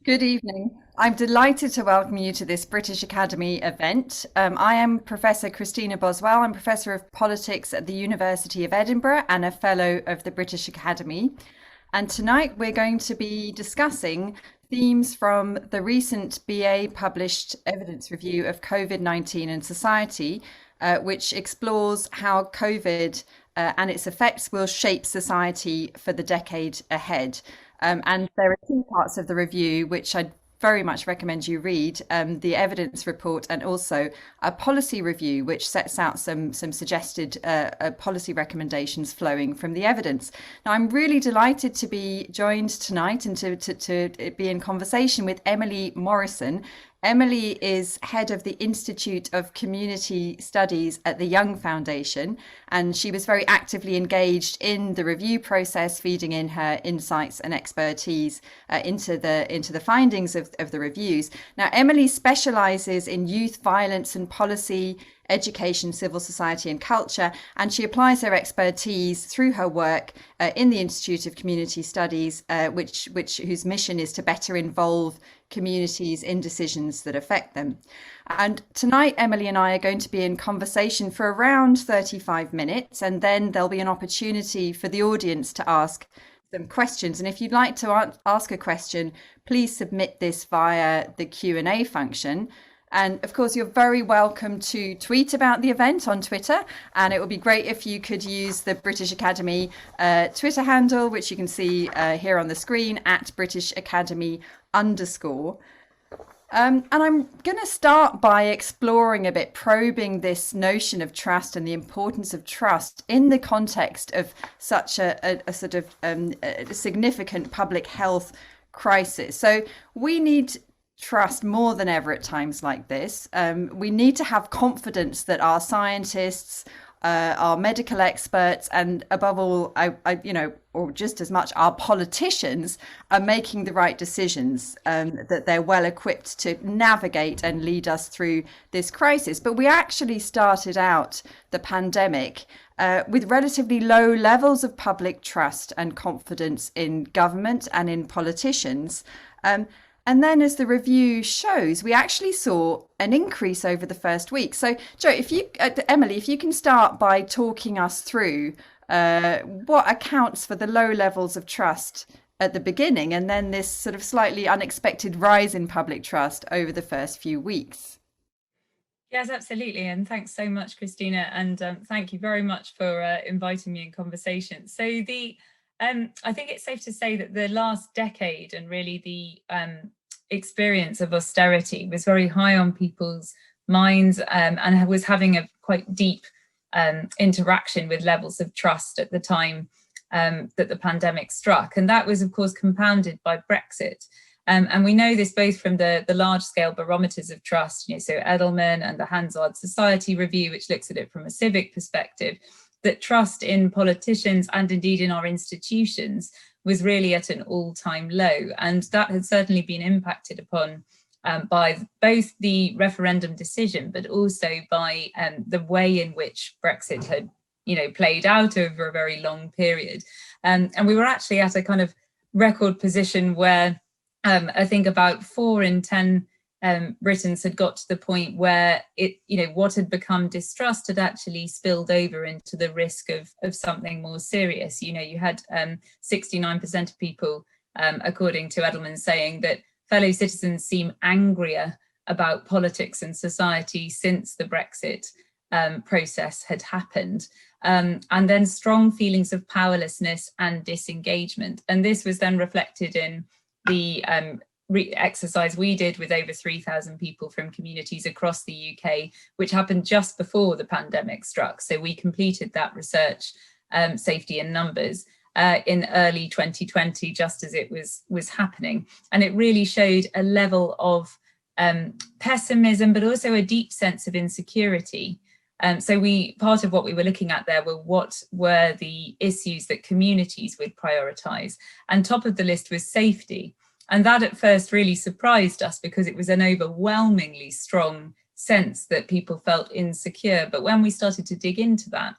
Good evening. I'm delighted to welcome you to this British Academy event. I am Professor Christina Boswell. I'm Professor of Politics at the University of Edinburgh and a Fellow of the British Academy. And tonight we're going to be discussing themes from the recent BA published evidence review of COVID-19 and society, which explores how COVID and its effects will shape society for the decade ahead. And there are two parts of the review which I very much recommend you read, the evidence report and also a policy review which sets out some suggested policy recommendations flowing from the evidence. Now, I'm really delighted to be joined tonight and to be in conversation with Emily Morrison. Emily is head of the Institute of Community Studies at the Young Foundation, and she was very actively engaged in the review process, feeding in her insights and expertise into the findings of the reviews. Now, Emily specialises in youth violence and policy, education, civil society and culture, and she applies her expertise through her work in the Institute of Community Studies, whose mission is to better involve communities in decisions that affect them. And tonight, Emily and I are going to be in conversation for around 35 minutes, and then there'll be an opportunity for the audience to ask some questions. And if you'd like to ask a question, please submit this via the Q&A function. And of course, you're very welcome to tweet about the event on Twitter. And it would be great if you could use the British Academy Twitter handle, which you can see here on the screen, at British Academy _. And I'm going to start by exploring a bit, probing this notion of trust and the importance of trust in the context of such a sort of a significant public health crisis. So we need trust more than ever at times like this. We need to have confidence that our scientists, our medical experts, and above all, or just as much, our politicians are making the right decisions, that they're well equipped to navigate and lead us through this crisis. But we actually started out the pandemic with relatively low levels of public trust and confidence in government and in politicians. And then, as the review shows, we actually saw an increase over the first week. So, Emily, if you can start by talking us through what accounts for the low levels of trust at the beginning, and then this sort of slightly unexpected rise in public trust over the first few weeks. Yes, absolutely. And thanks so much, Christina. And thank you very much for inviting me in conversation. So I think it's safe to say that the last decade and really the experience of austerity was very high on people's minds and was having a quite deep interaction with levels of trust at the time that the pandemic struck. And that was, of course, compounded by Brexit. And we know this both from the large-scale barometers of trust, so Edelman and the Hansard Society Review, which looks at it from a civic perspective, that trust in politicians and indeed in our institutions was really at an all-time low. And that had certainly been impacted upon by both the referendum decision, but also by the way in which Brexit had, played out over a very long period. And we were actually at a kind of record position where I think about 4 in 10 Britons had got to the point where what had become distrust had actually spilled over into the risk of something more serious. You had 69% of people, according to Edelman, saying that fellow citizens seem angrier about politics and society since the Brexit process had happened. And then strong feelings of powerlessness and disengagement. And this was then reflected in the exercise we did with over 3,000 people from communities across the UK, which happened just before the pandemic struck. So we completed that research, safety in numbers, in early 2020, just as it was happening. And it really showed a level of pessimism, but also a deep sense of insecurity. So part of what we were looking at there were what were the issues that communities would prioritise. And top of the list was safety. And that at first really surprised us because it was an overwhelmingly strong sense that people felt insecure. But when we started to dig into that,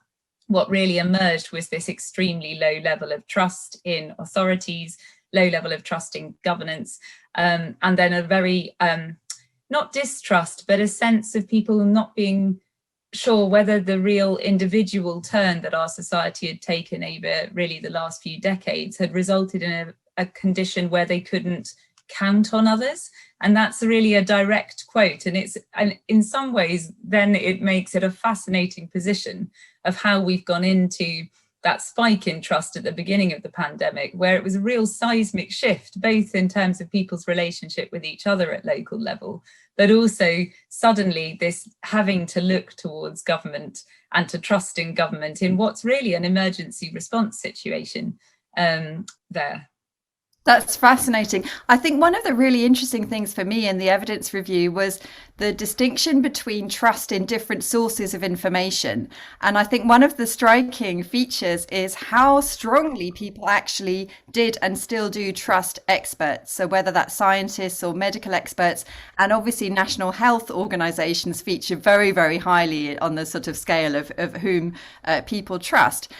what really emerged was this extremely low level of trust in authorities, low level of trusting governance, and then a very not distrust, but a sense of people not being sure whether the real individual turn that our society had taken over really the last few decades had resulted in a condition where they couldn't count on others. And that's really a direct quote. And in some ways, then it makes it a fascinating position of how we've gone into that spike in trust at the beginning of the pandemic, where it was a real seismic shift, both in terms of people's relationship with each other at local level, but also suddenly this having to look towards government and to trust in government in what's really an emergency response situation there. That's fascinating. I think one of the really interesting things for me in the evidence review was the distinction between trust in different sources of information. And I think one of the striking features is how strongly people actually did and still do trust experts. So whether that's scientists or medical experts, and obviously national health organizations feature very, very highly on the sort of scale of whom people trust.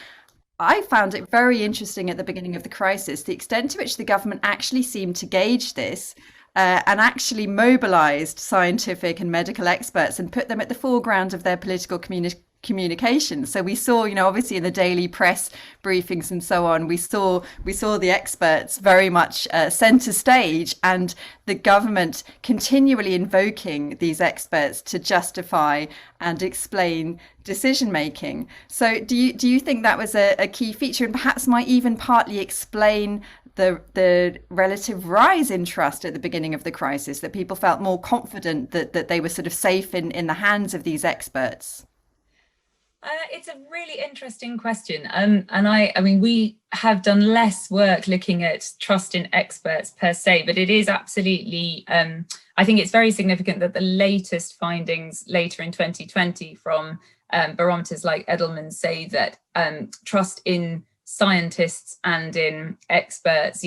I found it very interesting at the beginning of the crisis, the extent to which the government actually seemed to gauge this and actually mobilized scientific and medical experts and put them at the foreground of their political communication. So we saw, obviously in the daily press briefings and so on, we saw the experts very much center stage, and the government continually invoking these experts to justify and explain decision making. So do you think that was a key feature, and perhaps might even partly explain the relative rise in trust at the beginning of the crisis, that people felt more confident that they were sort of safe in the hands of these experts? It's a really interesting question. And I mean, we have done less work looking at trust in experts per se, but it is absolutely, I think it's very significant that the latest findings later in 2020 from barometers like Edelman say that trust in scientists and in experts,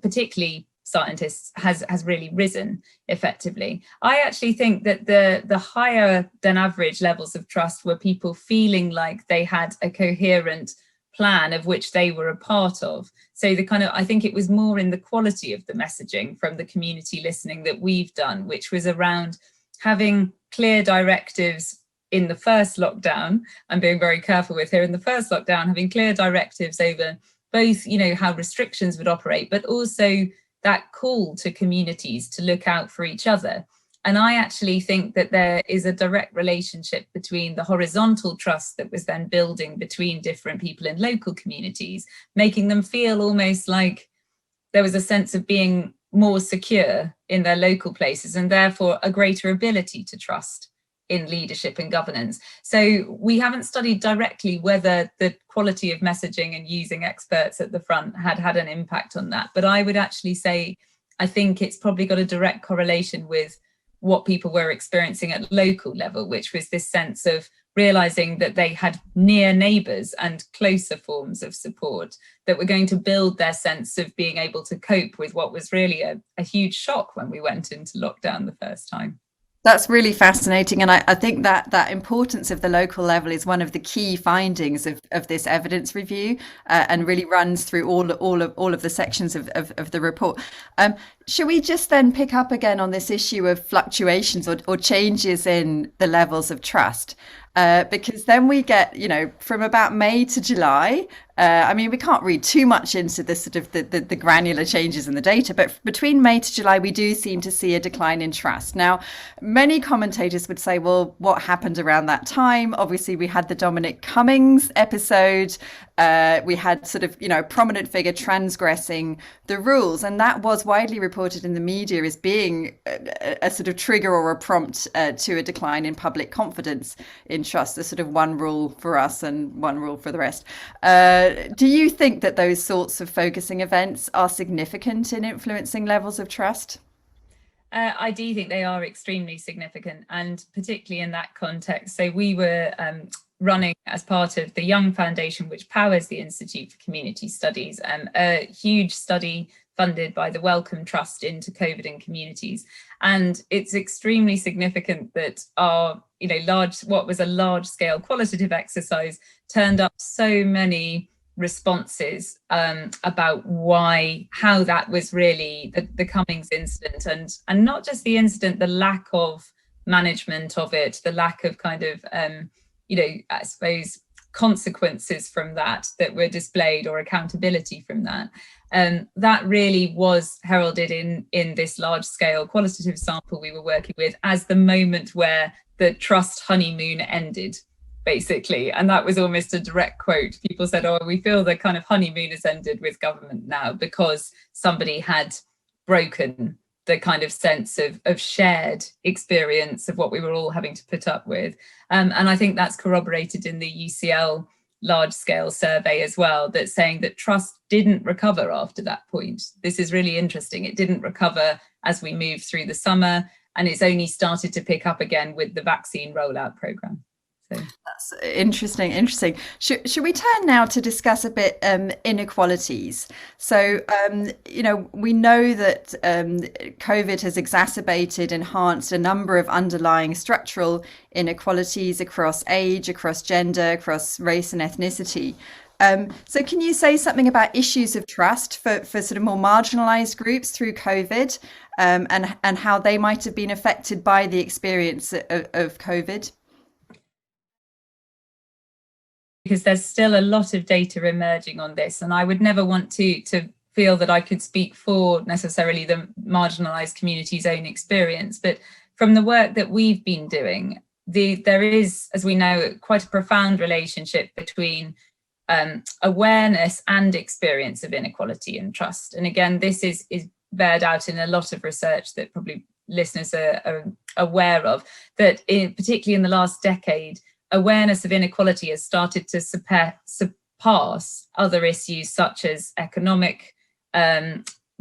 particularly scientists, has really risen effectively. I actually think that the higher than average levels of trust were people feeling like they had a coherent plan of which they were a part of. So I think it was more in the quality of the messaging from the community listening that we've done, which was around having clear directives in the first lockdown. I'm being very careful with here. In the first lockdown, having clear directives over both, how restrictions would operate, but also that call to communities to look out for each other. And I actually think that there is a direct relationship between the horizontal trust that was then building between different people in local communities, making them feel almost like there was a sense of being more secure in their local places, and therefore a greater ability to trust in leadership and governance. So we haven't studied directly whether the quality of messaging and using experts at the front had an impact on that. But I would actually say, I think it's probably got a direct correlation with what people were experiencing at local level, which was this sense of realizing that they had near neighbours and closer forms of support that were going to build their sense of being able to cope with what was really a huge shock when we went into lockdown the first time. That's really fascinating, and I think that importance of the local level is one of the key findings of this evidence review, and really runs through all of the sections of the report. Should we just then pick up again on this issue of fluctuations or changes in the levels of trust? Because then we get, from about May to July, I mean, we can't read too much into the sort of the granular changes in the data, but between May to July, we do seem to see a decline in trust. Now, many commentators would say, well, what happened around that time? Obviously, we had the Dominic Cummings episode. We had sort of, a prominent figure transgressing the rules. And that was widely reported in the media as being a sort of trigger or a prompt to a decline in public confidence in trust, the sort of one rule for us and one rule for the rest. Do you think that those sorts of focusing events are significant in influencing levels of trust? I do think they are extremely significant, and particularly in that context. So we were running as part of the Young Foundation, which powers the Institute for Community Studies, a huge study funded by the Wellcome Trust into COVID in communities. And it's extremely significant that our, what was a large scale qualitative exercise turned up so many responses about how that was really the Cummings incident, and not just the incident, the lack of management of it, the lack of kind of I suppose consequences from that were displayed, or accountability from that. That really was heralded in this large scale qualitative sample we were working with as the moment where the trust honeymoon ended, basically. And that was almost a direct quote. People said, oh, we feel the kind of honeymoon has ended with government now because somebody had broken the kind of sense of shared experience of what we were all having to put up with. And I think that's corroborated in the UCL large scale survey as well, that's saying that trust didn't recover after that point. This is really interesting. It didn't recover as we moved through the summer, and it's only started to pick up again with the vaccine rollout programme. So. That's interesting. Should we turn now to discuss a bit inequalities? So, we know that COVID has enhanced a number of underlying structural inequalities across age, across gender, across race and ethnicity. So can you say something about issues of trust for sort of more marginalized groups through COVID, and how they might have been affected by the experience of COVID? Because there's still a lot of data emerging on this, and I would never want to feel that I could speak for necessarily the marginalized community's own experience. But from the work that we've been doing, there is, as we know, quite a profound relationship between awareness and experience of inequality and trust. And again, this is bared out in a lot of research that probably listeners are aware of, that particularly in the last decade, awareness of inequality has started to surpass other issues such as economic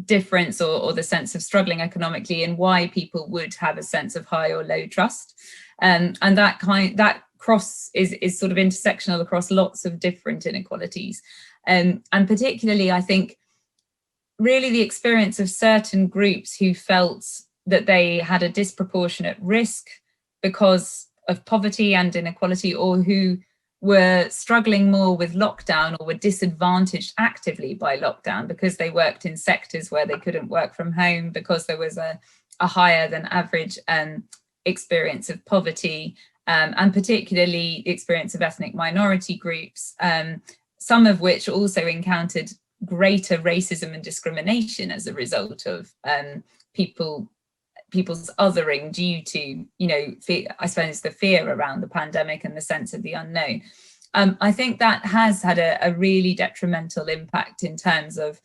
difference, or the sense of struggling economically, and why people would have a sense of high or low trust. And that cross is sort of intersectional across lots of different inequalities. And particularly, I think, really the experience of certain groups who felt that they had a disproportionate risk because of poverty and inequality, or who were struggling more with lockdown, or were disadvantaged actively by lockdown because they worked in sectors where they couldn't work from home, because there was a higher than average experience of poverty, and particularly the experience of ethnic minority groups, some of which also encountered greater racism and discrimination as a result of people's othering due to, fear, I suppose, the fear around the pandemic and the sense of the unknown. I think that has had a really detrimental impact in terms of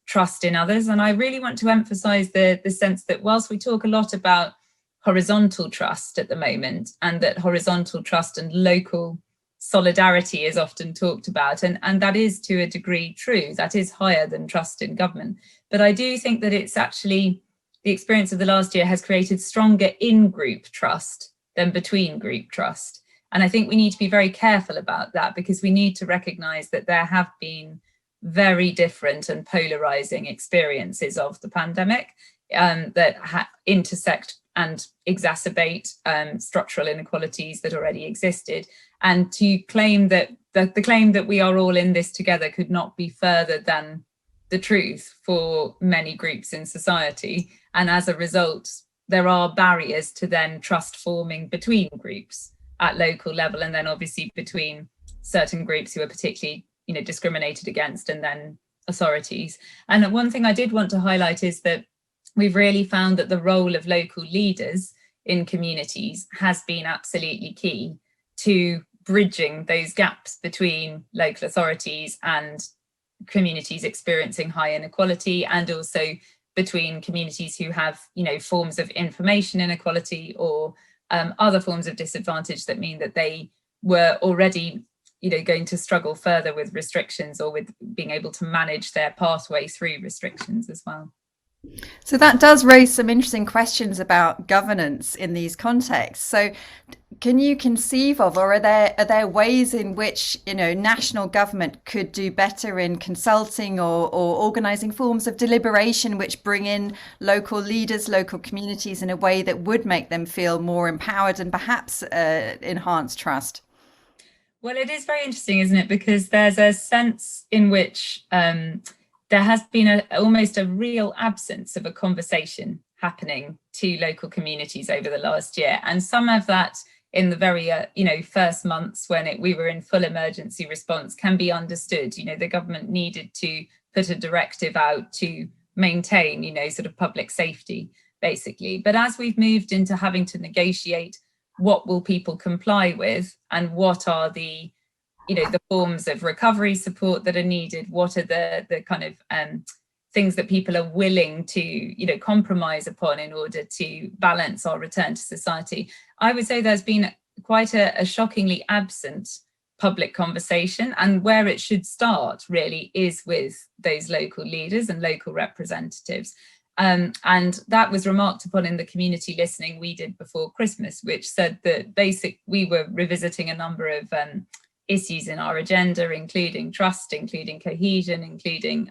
trust in others. And I really want to emphasize the sense that whilst we talk a lot about horizontal trust at the moment, and that horizontal trust and local solidarity is often talked about, and that is to a degree true, that is higher than trust in government. But I do think that it's actually, the experience of the last year has created stronger in-group trust than between-group trust. And I think we need to be very careful about that, because we need to recognise that there have been very different and polarising experiences of the pandemic that intersect and exacerbate structural inequalities that already existed. And to claim that the claim that we are all in this together could not be further than the truth for many groups in society. And as a result, there are barriers to then trust forming between groups at local level, and then obviously between certain groups who are particularly, discriminated against, and then authorities. And one thing I did want to highlight is that we've really found that the role of local leaders in communities has been absolutely key to bridging those gaps between local authorities and communities experiencing high inequality, and also between communities who have, forms of information inequality, or other forms of disadvantage that mean that they were already, going to struggle further with restrictions, or with being able to manage their pathway through restrictions as well. So that does raise some interesting questions about governance in these contexts. So can you conceive of, or are there ways in which, national government could do better in consulting or organising forms of deliberation which bring in local leaders, local communities in a way that would make them feel more empowered and perhaps enhance trust? Well, it is very interesting, isn't it? Because there's a sense in which there has been almost a real absence of a conversation happening to local communities over the last year. And some of that in the very, first months when we were in full emergency response can be understood. The government needed to put a directive out to maintain, sort of public safety, basically. But as we've moved into having to negotiate what will people comply with and what are the forms of recovery support that are needed, what are the kind of things that people are willing to compromise upon in order to balance our return to society. I would say there's been quite a shockingly absent public conversation, and where it should start really is with those local leaders and local representatives. And that was remarked upon in the community listening we did before Christmas, which said that we were revisiting a number of issues in our agenda, including trust, including cohesion, including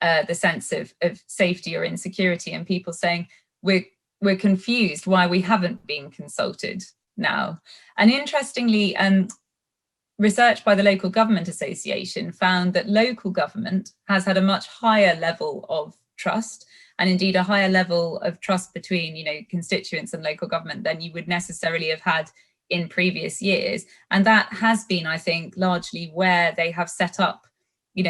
the sense of safety or insecurity, and people saying we're confused why we haven't been consulted now. And interestingly, research by the Local Government Association found that local government has had a much higher level of trust, and indeed a higher level of trust between constituents and local government than you would necessarily have had in previous years. And that has been, I think, largely where they have set up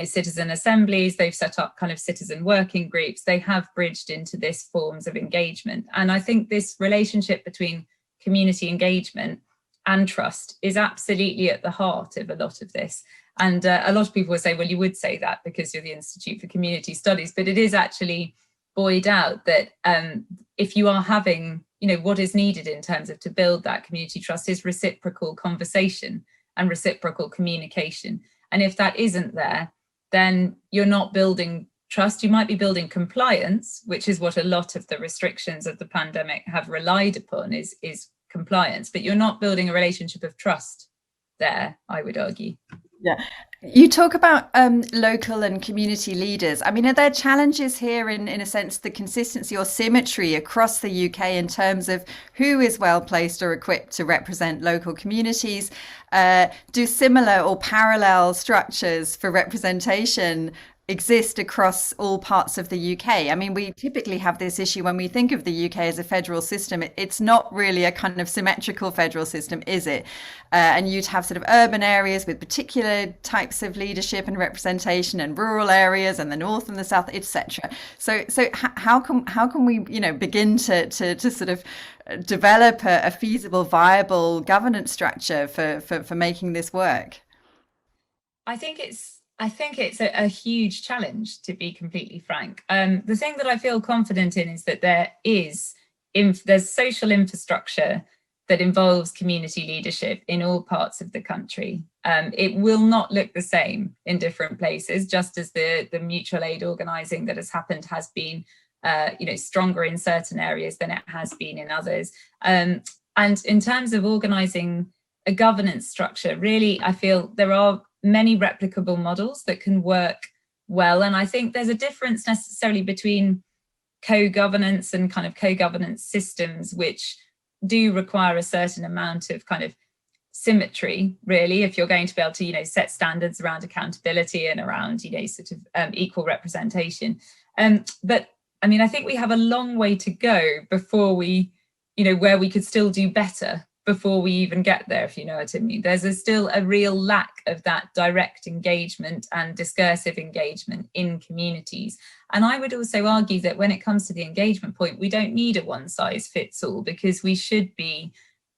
citizen assemblies, they've set up kind of citizen working groups, they have bridged into this forms of engagement. And I think this relationship between community engagement and trust is absolutely at the heart of a lot of this. And a lot of people will say, well, you would say that because you're the Institute for Community Studies, but it is actually buoyed out that if you are having, what is needed in terms of to build that community trust is reciprocal conversation and reciprocal communication. And if that isn't there, then you're not building trust. You might be building compliance, which is what a lot of the restrictions of the pandemic have relied upon, is compliance, but you're not building a relationship of trust there, I would argue. Yeah. You talk about local and community leaders. I mean, are there challenges here in a sense, the consistency or symmetry across the UK in terms of who is well placed or equipped to represent local communities? Do similar or parallel structures for representation exist across all parts of the UK? I mean, we typically have this issue when we think of the UK as a federal system. It's not really a kind of symmetrical federal system, is it? And you'd have sort of urban areas with particular types of leadership and representation, and rural areas, and the north and the south, etc. So how can we begin to sort of develop a feasible, viable governance structure for making this work? I think it's a huge challenge, to be completely frank. The thing that I feel confident in is that there's social infrastructure that involves community leadership in all parts of the country. It will not look the same in different places, just as the mutual aid organising that has happened has been stronger in certain areas than it has been in others. And in terms of organising a governance structure, really, I feel there are many replicable models that can work well. And I think there's a difference necessarily between co-governance and kind of co-governance systems, which do require a certain amount of kind of symmetry, really, if you're going to be able to, set standards around accountability and around, sort of equal representation. But I mean, I think we have a long way to go before we, where we could still do better before we even get there, if you know what I mean. There's still a real lack of that direct engagement and discursive engagement in communities. And I would also argue that when it comes to the engagement point, we don't need a one size fits all, because we should be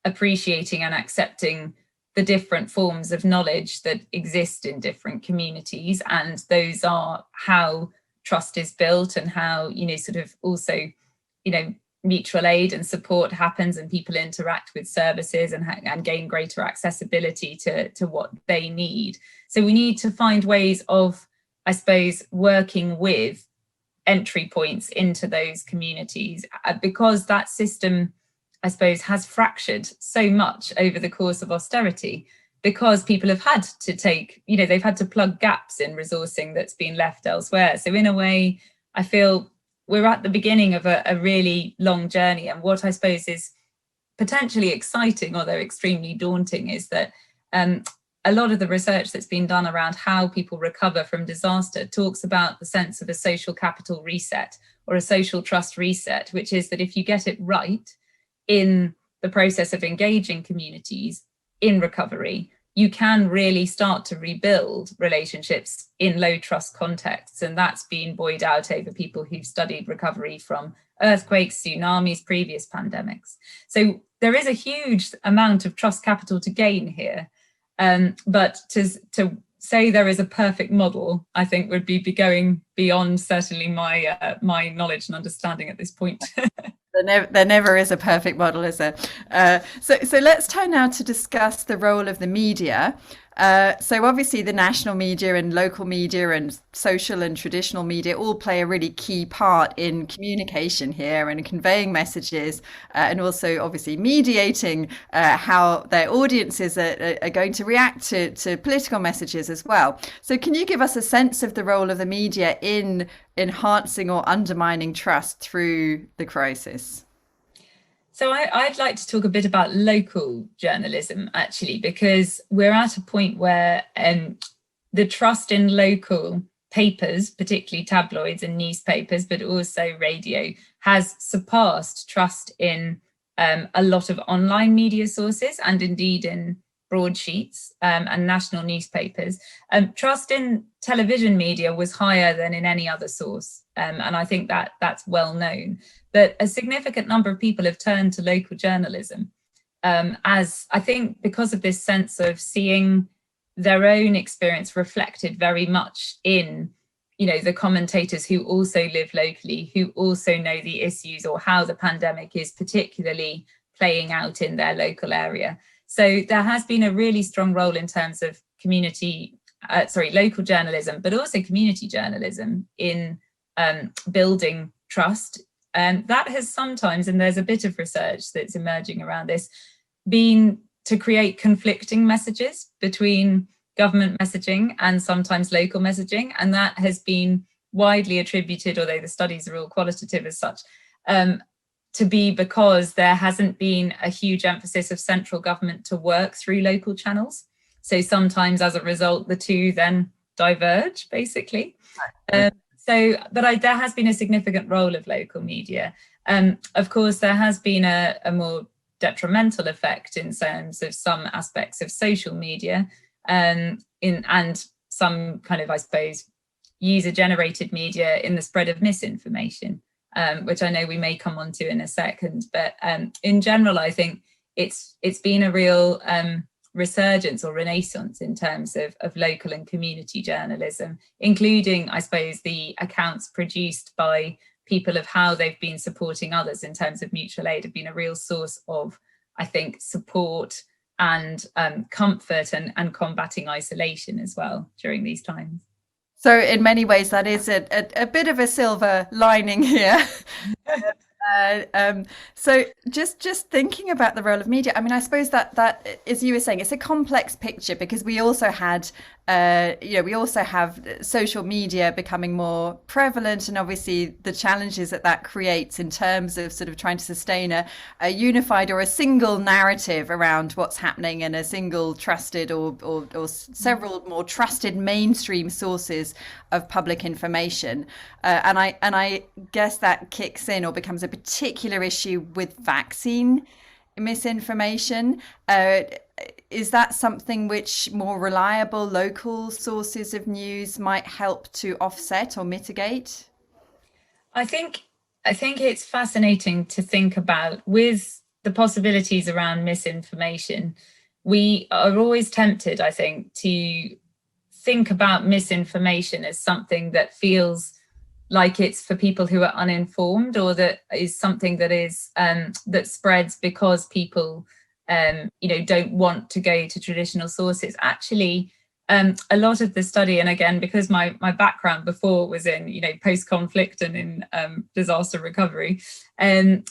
appreciating and accepting the different forms of knowledge that exist in different communities. And those are how trust is built, and how, sort of also, mutual aid and support happens, and people interact with services and gain greater accessibility to what they need. So we need to find ways of, I suppose, working with entry points into those communities, because that system, I suppose, has fractured so much over the course of austerity, because people have had to take, they've had to plug gaps in resourcing that's been left elsewhere. So in a way, I feel we're at the beginning of a really long journey. And what I suppose is potentially exciting, although extremely daunting, is that a lot of the research that's been done around how people recover from disaster talks about the sense of a social capital reset or a social trust reset, which is that if you get it right in the process of engaging communities in recovery, you can really start to rebuild relationships in low trust contexts. And that's been buoyed out over people who've studied recovery from earthquakes, tsunamis, previous pandemics. So there is a huge amount of trust capital to gain here. But to say there is a perfect model, I think would be going beyond certainly my my knowledge and understanding at this point. There never is a perfect model, is there? So let's turn now to discuss the role of the media. So obviously the national media and local media and social and traditional media all play a really key part in communication here and conveying messages, and also obviously mediating how their audiences are going to react to political messages as well. So can you give us a sense of the role of the media in enhancing or undermining trust through the crisis? So I'd like to talk a bit about local journalism, actually, because we're at a point where the trust in local papers, particularly tabloids and newspapers, but also radio, has surpassed trust in a lot of online media sources and indeed in broadsheets and national newspapers. Trust in television media was higher than in any other source. And I think that that's well known. But a significant number of people have turned to local journalism as, I think, because of this sense of seeing their own experience reflected very much in, the commentators who also live locally, who also know the issues or how the pandemic is particularly playing out in their local area. So there has been a really strong role in terms of local journalism, but also community journalism in building trust. And that has sometimes, and there's a bit of research that's emerging around this, been to create conflicting messages between government messaging and sometimes local messaging. And that has been widely attributed, although the studies are all qualitative as such, to be because there hasn't been a huge emphasis of central government to work through local channels. So sometimes as a result, the two then diverge, basically. But there has been a significant role of local media. Of course, there has been a more detrimental effect in terms of some aspects of social media and some kind of, I suppose, user-generated media in the spread of misinformation, which I know we may come on to in a second. But in general, I think it's been a real resurgence or renaissance in terms of local and community journalism, including, I suppose, the accounts produced by people of how they've been supporting others in terms of mutual aid have been a real source of, I think, support and comfort and combating isolation as well during these times. So in many ways, that is a bit of a silver lining here. So just thinking about the role of media, I mean, I suppose that, as you were saying, it's a complex picture because we also had, we also have social media becoming more prevalent, and obviously the challenges that creates in terms of sort of trying to sustain a unified or a single narrative around what's happening and a single trusted or several more trusted mainstream sources of public information. And I guess that kicks in or becomes a particular issue with vaccine misinformation. Is that something which more reliable local sources of news might help to offset or mitigate? I think it's fascinating to think about with the possibilities around misinformation. We are always tempted, I think, to think about misinformation as something that feels like it's for people who are uninformed, or that is something that is that spreads because people don't want to go to traditional sources. Actually, a lot of the study, and again, because my background before was in post-conflict and in disaster recovery, a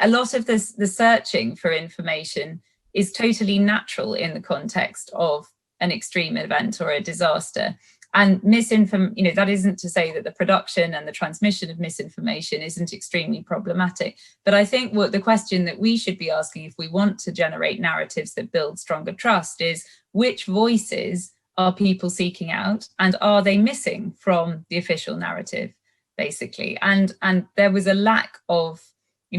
lot of the searching for information is totally natural in the context of an extreme event or a disaster. And that isn't to say that the production and the transmission of misinformation isn't extremely problematic. But I think what the question that we should be asking if we want to generate narratives that build stronger trust is, which voices are people seeking out, and are they missing from the official narrative, basically? And there was a lack of,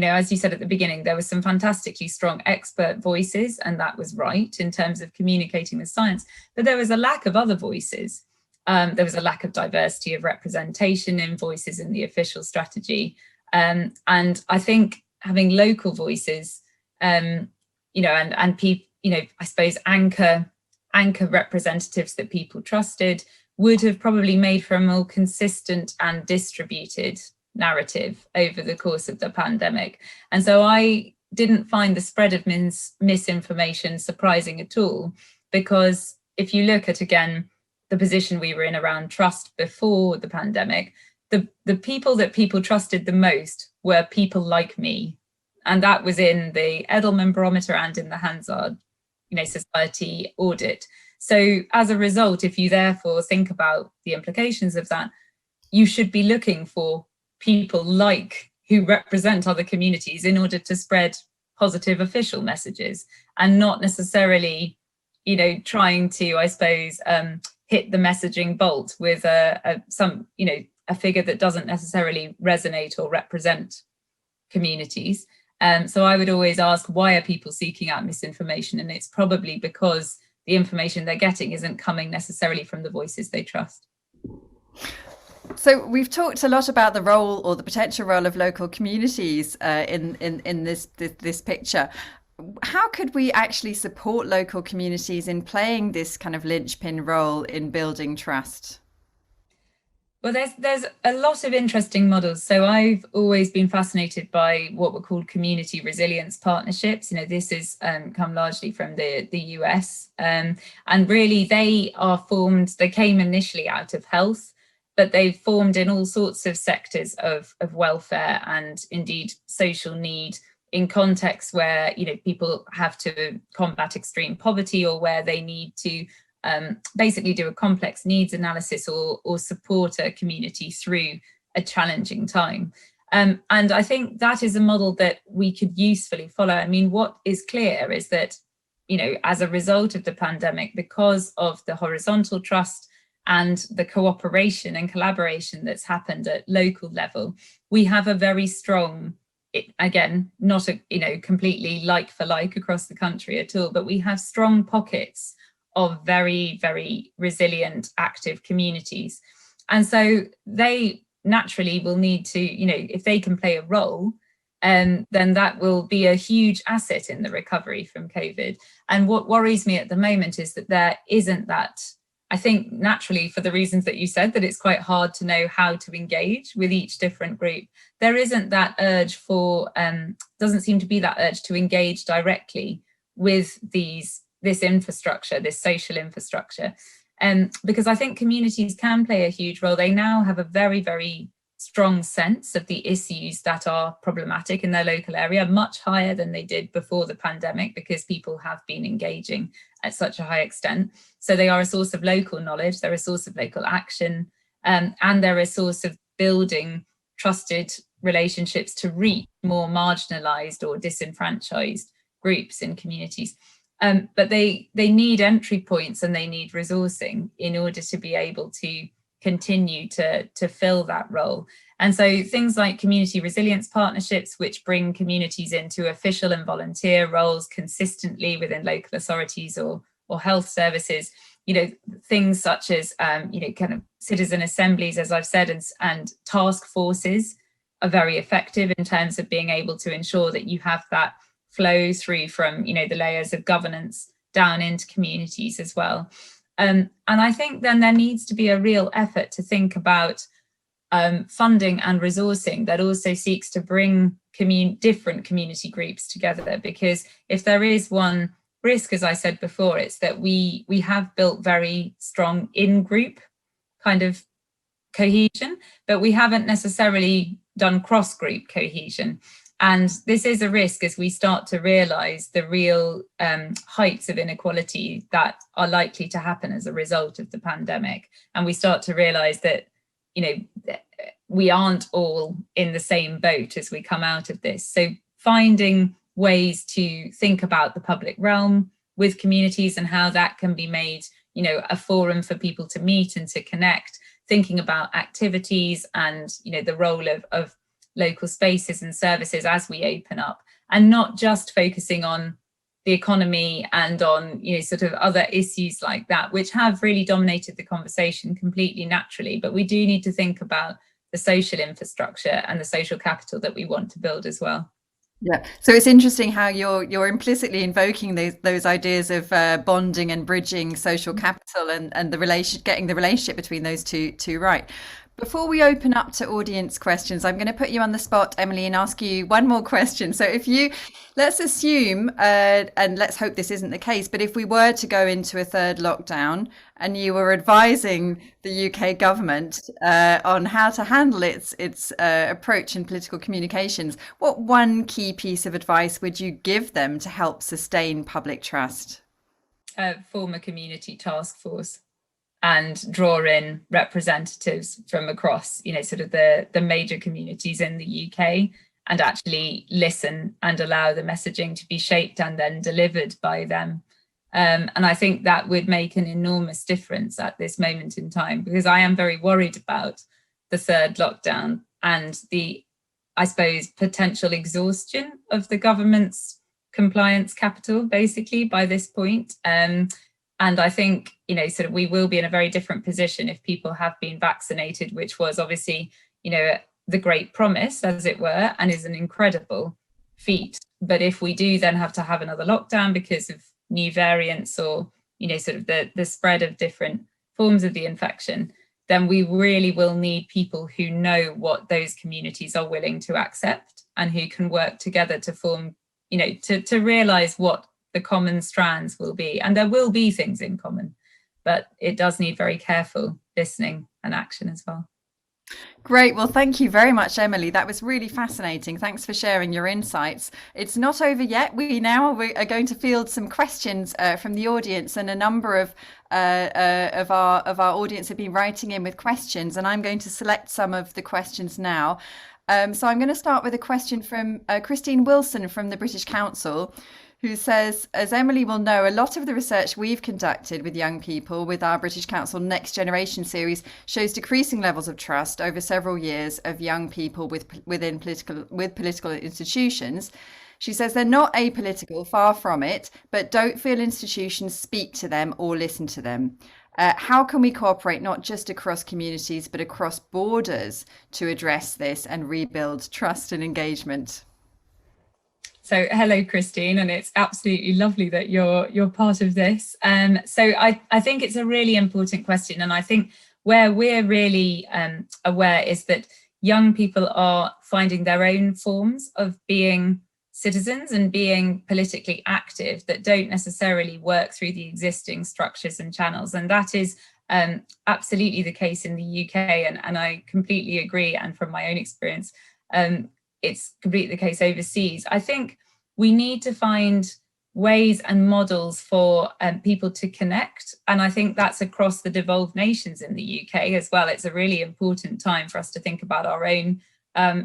as you said at the beginning, there were some fantastically strong expert voices, and that was right in terms of communicating the science, but there was a lack of other voices. There was a lack of diversity of representation in voices in the official strategy. And I think having local voices, and people, I suppose anchor representatives that people trusted would have probably made for a more consistent and distributed narrative over the course of the pandemic. And so I didn't find the spread of misinformation surprising at all, because if you look at, again, the position we were in around trust before the pandemic, the people that people trusted the most were people like me. And that was in the Edelman Barometer and in the Hansard, Society audit. So as a result, if you therefore think about the implications of that, you should be looking for people like who represent other communities in order to spread positive official messages, and not necessarily, trying to, I suppose, hit the messaging bolt with a figure that doesn't necessarily resonate or represent communities. So I would always ask, why are people seeking out misinformation? And it's probably because the information they're getting isn't coming necessarily from the voices they trust. So we've talked a lot about the role or the potential role of local communities in this picture. How could we actually support local communities in playing this kind of linchpin role in building trust? Well, there's a lot of interesting models. So I've always been fascinated by what were called community resilience partnerships. This has come largely from the US, and really they came initially out of health, but they've formed in all sorts of sectors of welfare and indeed social need, in contexts where people have to combat extreme poverty, or where they need to basically do a complex needs analysis or support a community through a challenging time. And I think that is a model that we could usefully follow. I mean, what is clear is that, as a result of the pandemic, because of the horizontal trust and the cooperation and collaboration that's happened at local level, we have a very strong, again, not completely like for like across the country at all, but we have strong pockets of very, very resilient, active communities. And so they naturally will need to, if they can play a role, then that will be a huge asset in the recovery from COVID. And what worries me at the moment is that there isn't that, I think naturally, for the reasons that you said, that it's quite hard to know how to engage with each different group. There isn't that urge doesn't seem to be that urge to engage directly with this infrastructure, this social infrastructure. Because I think communities can play a huge role. They now have a very, very strong sense of the issues that are problematic in their local area, much higher than they did before the pandemic, because people have been engaging at such a high extent. So they are a source of local knowledge, they're a source of local action, and they're a source of building trusted relationships to reach more marginalized or disenfranchised groups in communities. But they need entry points and they need resourcing in order to be able to continue to fill that role. And so things like community resilience partnerships, which bring communities into official and volunteer roles consistently within local authorities or health services, things such as, kind of citizen assemblies, as I've said, and task forces are very effective in terms of being able to ensure that you have that flow through from, the layers of governance down into communities as well. And I think then there needs to be a real effort to think about funding and resourcing that also seeks to bring different community groups together. Because if there is one risk, as I said before, it's that we have built very strong in-group kind of cohesion, but we haven't necessarily done cross-group cohesion. And this is a risk as we start to realise the real heights of inequality that are likely to happen as a result of the pandemic. And we start to realise that, we aren't all in the same boat as we come out of this. So finding ways to think about the public realm with communities and how that can be made, a forum for people to meet and to connect, thinking about activities and, the role of local spaces and services as we open up, and not just focusing on the economy and on, sort of other issues like that, which have really dominated the conversation completely naturally. But we do need to think about the social infrastructure and the social capital that we want to build as well. Yeah, so it's interesting how you're implicitly invoking those ideas of bonding and bridging social capital and getting the relationship between those two right. Before we open up to audience questions, I'm going to put you on the spot, Emily, and ask you one more question. So let's assume, and let's hope this isn't the case, but if we were to go into a third lockdown and you were advising the UK government on how to handle its approach in political communications, what one key piece of advice would you give them to help sustain public trust? Form a community task force and draw in representatives from across, sort of the major communities in the UK, and actually listen and allow the messaging to be shaped and then delivered by them. And I think that would make an enormous difference at this moment in time, because I am very worried about the third lockdown and the, I suppose, potential exhaustion of the government's compliance capital, basically, by this point. And I think, sort of we will be in a very different position if people have been vaccinated, which was obviously, the great promise, as it were, and is an incredible feat. But if we do then have to have another lockdown because of new variants or, sort of the spread of different forms of the infection, then we really will need people who know what those communities are willing to accept and who can work together to form, to realise what the common strands will be. And there will be things in common, but it does need very careful listening and action as well. Great. Well, thank you very much, Emily. That was really fascinating. Thanks for sharing your insights. It's not over yet. We are going to field some questions from the audience, and a number of our audience have been writing in with questions, and I'm going to select some of the questions now. So I'm going to start with a question from Christine Wilson from the British Council, who says, as Emily will know, a lot of the research we've conducted with young people with our British Council Next Generation series shows decreasing levels of trust over several years of young people with political institutions. She says they're not apolitical, far from it, but don't feel institutions speak to them or listen to them. How can we cooperate not just across communities, but across borders to address this and rebuild trust and engagement? So hello, Christine, and it's absolutely lovely that you're part of this. So I think it's a really important question, and I think where we're really aware is that young people are finding their own forms of being citizens and being politically active that don't necessarily work through the existing structures and channels, and that is absolutely the case in the UK, and I completely agree. And from my own experience, it's completely the case overseas. I think we need to find ways and models for people to connect. And I think that's across the devolved nations in the UK as well. It's a really important time for us to think about our own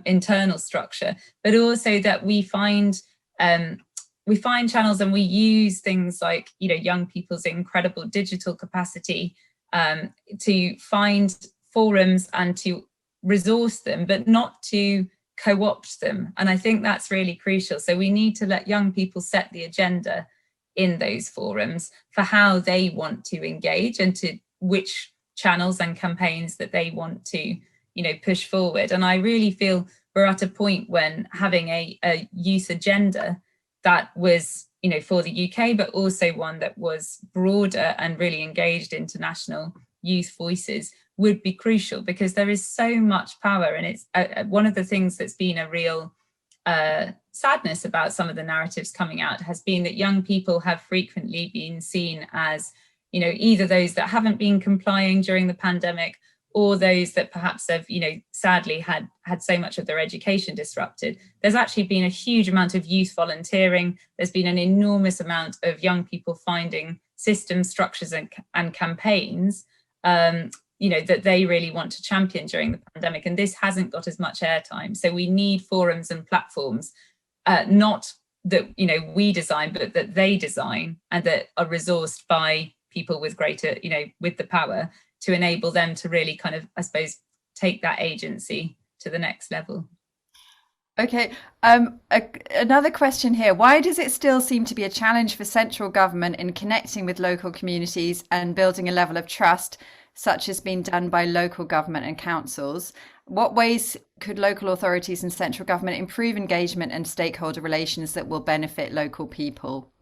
internal structure, but also that we find channels and we use things like, young people's incredible digital capacity to find forums and to resource them, but not to co-opt them. And I think that's really crucial. So we need to let young people set the agenda in those forums for how they want to engage and to which channels and campaigns that they want to, push forward. And I really feel we're at a point when having a youth agenda that was, for the UK, but also one that was broader and really engaged international youth voices would be crucial, because there is so much power. And it's one of the things that's been a real sadness about some of the narratives coming out has been that young people have frequently been seen as, either those that haven't been complying during the pandemic, or those that perhaps have, sadly had so much of their education disrupted. There's actually been a huge amount of youth volunteering. There's been an enormous amount of young people finding systems, structures and campaigns that they really want to champion during the pandemic. And this hasn't got as much airtime. So we need forums and platforms, not that we design, but that they design and that are resourced by people with greater, with the power to enable them to really kind of, I suppose, take that agency to the next level. Okay, another question here. Why does it still seem to be a challenge for central government in connecting with local communities and building a level of trust, such as being done by local government and councils? What ways could local authorities and central government improve engagement and stakeholder relations that will benefit local people?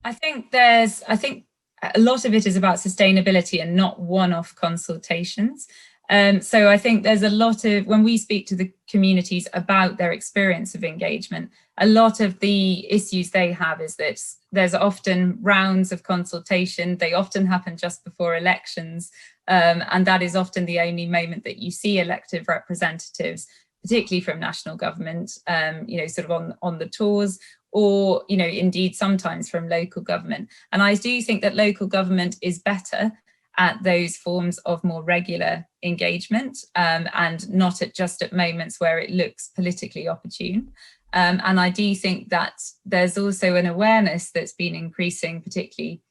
I think a lot of it is about sustainability and not one-off consultations. So I think there's a lot of, when we speak to the communities about their experience of engagement, a lot of the issues they have is that there's often rounds of consultation. They often happen just before elections. And that is often the only moment that you see elected representatives, particularly from national government, sort of on the tours, or, indeed sometimes from local government. And I do think that local government is better at those forms of more regular engagement and not just at moments where it looks politically opportune. And I do think that there's also an awareness that's been increasing, particularly,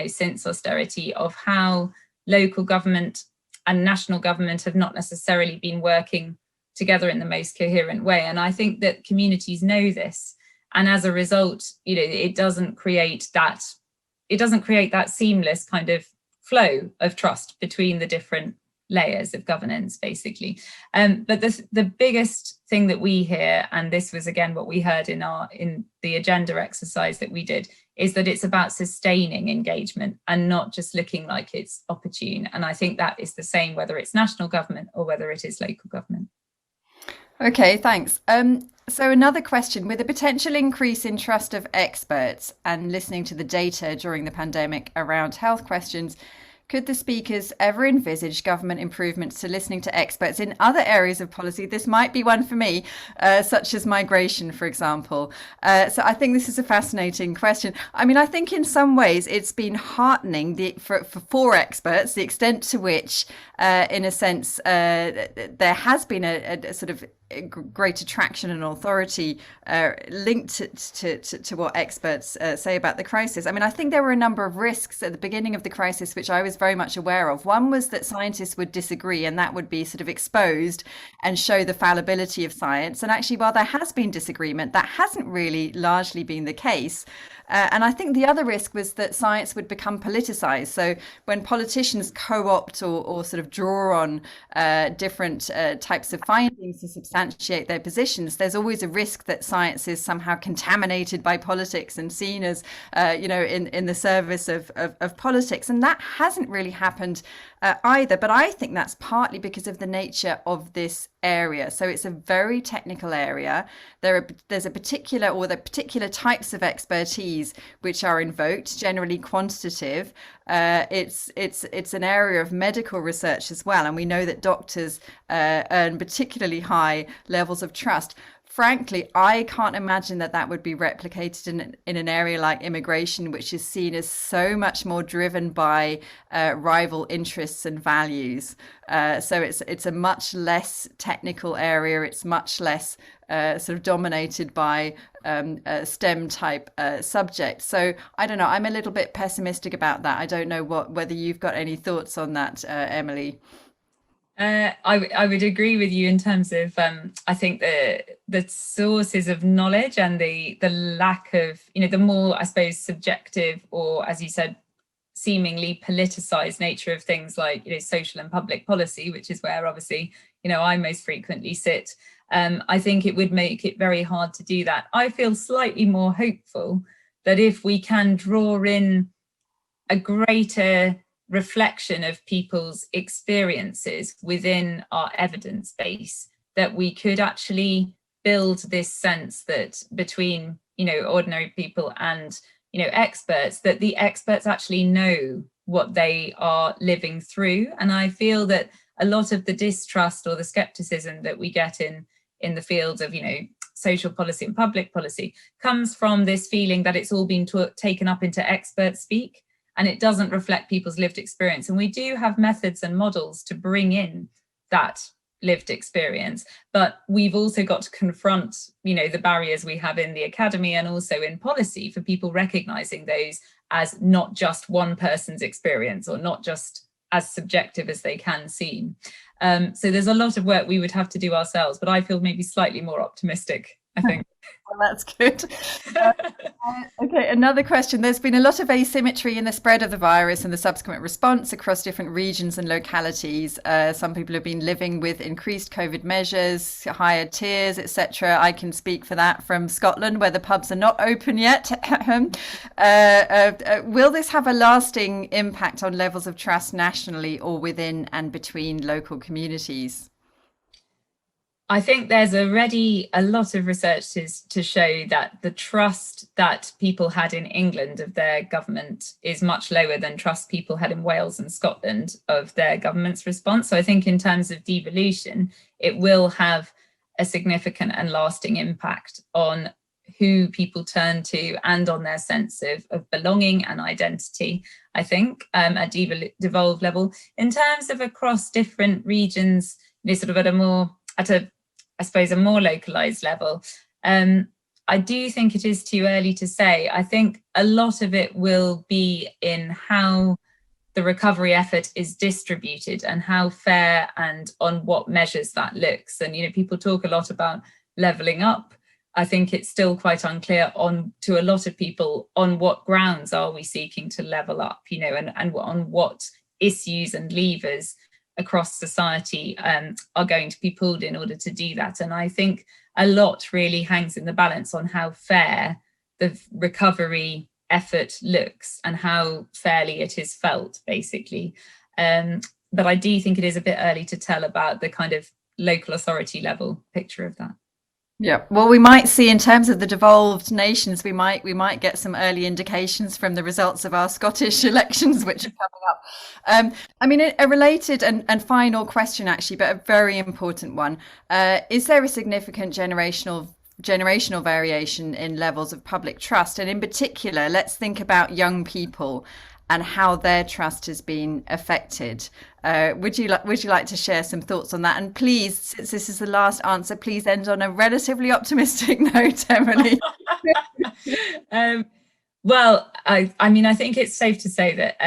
since austerity, of how local government and national government have not necessarily been working together in the most coherent way. And I think that communities know this. And as a result, it doesn't create that seamless kind of flow of trust between the different layers of governance, basically. But the biggest thing that we hear, and this was again what we heard in the agenda exercise that we did, is that it's about sustaining engagement and not just looking like it's opportune. And I think that is the same whether it's national government or whether it is local government. Okay, thanks. So another question, with a potential increase in trust of experts and listening to the data during the pandemic around health questions, could the speakers ever envisage government improvements to listening to experts in other areas of policy? This might be one for me, such as migration, for example. So I think this is a fascinating question. I mean, I think in some ways it's been heartening for experts, the extent to which, in a sense, there has been a sort of great attraction and authority linked to what experts say about the crisis. I mean, I think there were a number of risks at the beginning of the crisis, which I was very much aware of. One was that scientists would disagree, and that would be sort of exposed and show the fallibility of science. And actually, while there has been disagreement, that hasn't really largely been the case. And I think the other risk was that science would become politicized. So when politicians co-opt or sort of draw on different types of findings to substantiate their positions, there's always a risk that science is somehow contaminated by politics and seen as, in the service of politics. And that hasn't really happened either. But I think that's partly because of the nature of this area. So it's a very technical area. There's a particular types of expertise which are invoked, generally quantitative. It's an area of medical research as well, and we know that doctors earn particularly high levels of trust. Frankly, I can't imagine that would be replicated in an area like immigration, which is seen as so much more driven by rival interests and values. So it's a much less technical area. It's much less sort of dominated by STEM type subjects. So I don't know. I'm a little bit pessimistic about that. I don't know whether you've got any thoughts on that, Emily. I would agree with you in terms of I think the sources of knowledge and the lack of, the more, I suppose, subjective or, as you said, seemingly politicized nature of things like, social and public policy, which is where obviously, I most frequently sit. I think it would make it very hard to do that. I feel slightly more hopeful that if we can draw in a greater reflection of people's experiences within our evidence base, that we could actually build this sense that between, ordinary people and, experts, that the experts actually know what they are living through. And I feel that a lot of the distrust or the skepticism that we get in the fields of, social policy and public policy comes from this feeling that it's all been taken up into expert speak, and it doesn't reflect people's lived experience. And we do have methods and models to bring in that lived experience, but we've also got to confront, the barriers we have in the academy and also in policy for people recognizing those as not just one person's experience or not just as subjective as they can seem. So there's a lot of work we would have to do ourselves, but I feel maybe slightly more optimistic, I think. Well, that's good. Okay, another question. There's been a lot of asymmetry in the spread of the virus and the subsequent response across different regions and localities. Some people have been living with increased COVID measures, higher tiers, etc. I can speak for that from Scotland, where the pubs are not open yet. Will this have a lasting impact on levels of trust nationally or within and between local communities? I think there's already a lot of research to show that the trust that people had in England of their government is much lower than trust people had in Wales and Scotland of their government's response. So I think in terms of devolution, it will have a significant and lasting impact on who people turn to and on their sense of belonging and identity, I think, at devolved level. In terms of across different regions, sort of at a more localized level, I do think it is too early to say. I think a lot of it will be in how the recovery effort is distributed and how fair and on what measures that looks. And, people talk a lot about levelling up. I think it's still quite unclear to a lot of people on what grounds are we seeking to level up, and on what issues and levers across society are going to be pulled in order to do that. And I think a lot really hangs in the balance on how fair the recovery effort looks and how fairly it is felt, basically. But I do think it is a bit early to tell about the kind of local authority level picture of that. Yeah, well, we might see in terms of the devolved nations, we might get some early indications from the results of our Scottish elections, which are coming up. I mean, a related and final question, actually, but a very important one. Is there a significant generational variation in levels of public trust? And in particular, let's think about young people and how their trust has been affected. Would you like to share some thoughts on that? And please, since this is the last answer, please end on a relatively optimistic note, Emily. Well, I think it's safe to say that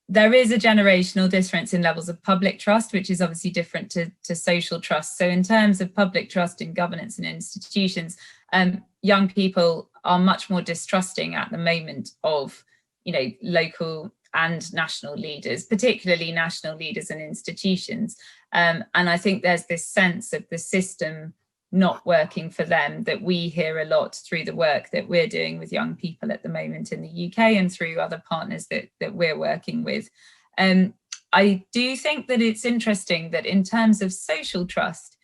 there is a generational difference in levels of public trust, which is obviously different to social trust. So in terms of public trust in governance and institutions, young people are much more distrusting at the moment of local and national leaders, particularly national leaders and institutions. And I think there's this sense of the system not working for them that we hear a lot through the work that we're doing with young people at the moment in the UK and through other partners that we're working with. I do think that it's interesting that in terms of social trust,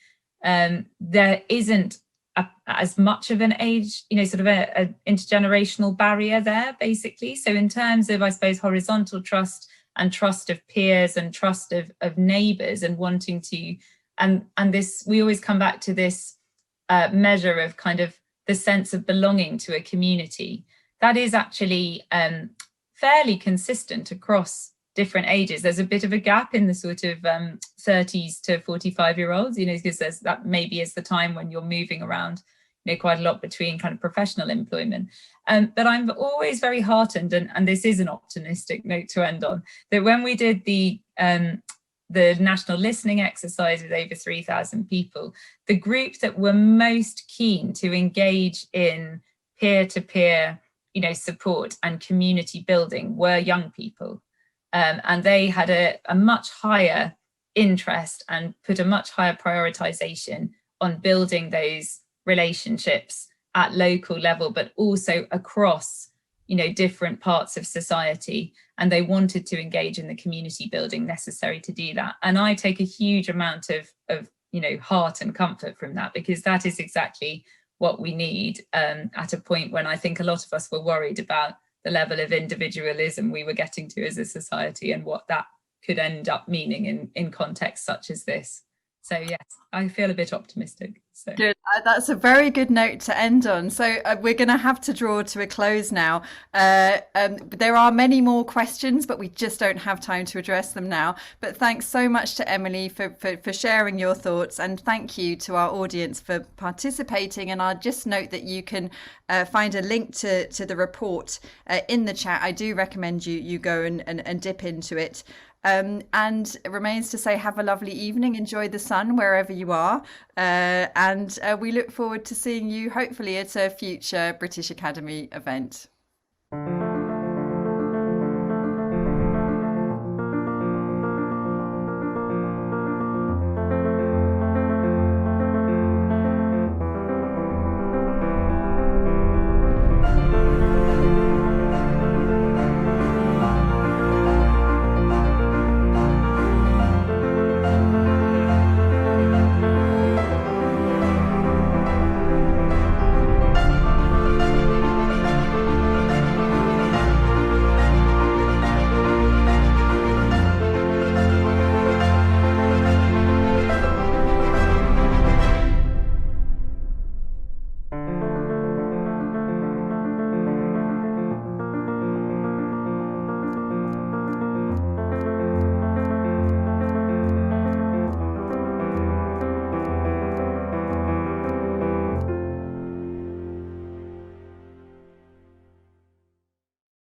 there isn't as much of an age, sort of a intergenerational barrier there, basically. So in terms of, I suppose, horizontal trust and trust of peers and trust of neighbours and wanting to, and this, we always come back to this measure of kind of the sense of belonging to a community. That is actually fairly consistent across different ages. There's a bit of a gap in the sort of 30s to 45-year-olds, because that maybe is the time when you're moving around, quite a lot between kind of professional employment. But I'm always very heartened, and this is an optimistic note to end on, that when we did the national listening exercise with over 3,000 people, the group that were most keen to engage in peer-to-peer, support and community building were young people. And they had a much higher interest and put a much higher prioritization on building those relationships at local level, but also across, different parts of society. And they wanted to engage in the community building necessary to do that. And I take a huge amount of heart and comfort from that, because that is exactly what we need at a point when I think a lot of us were worried about the level of individualism we were getting to as a society and what that could end up meaning in contexts such as this. So yes, I feel a bit optimistic. So good. That's a very good note to end on. So we're going to have to draw to a close now. There are many more questions, but we just don't have time to address them now. But thanks so much to Emily for sharing your thoughts, and thank you to our audience for participating. And I'll just note that you can find a link to the report in the chat. I do recommend you go and dip into it. And it remains to say, have a lovely evening, enjoy the sun wherever you are, and we look forward to seeing you hopefully at a future British Academy event.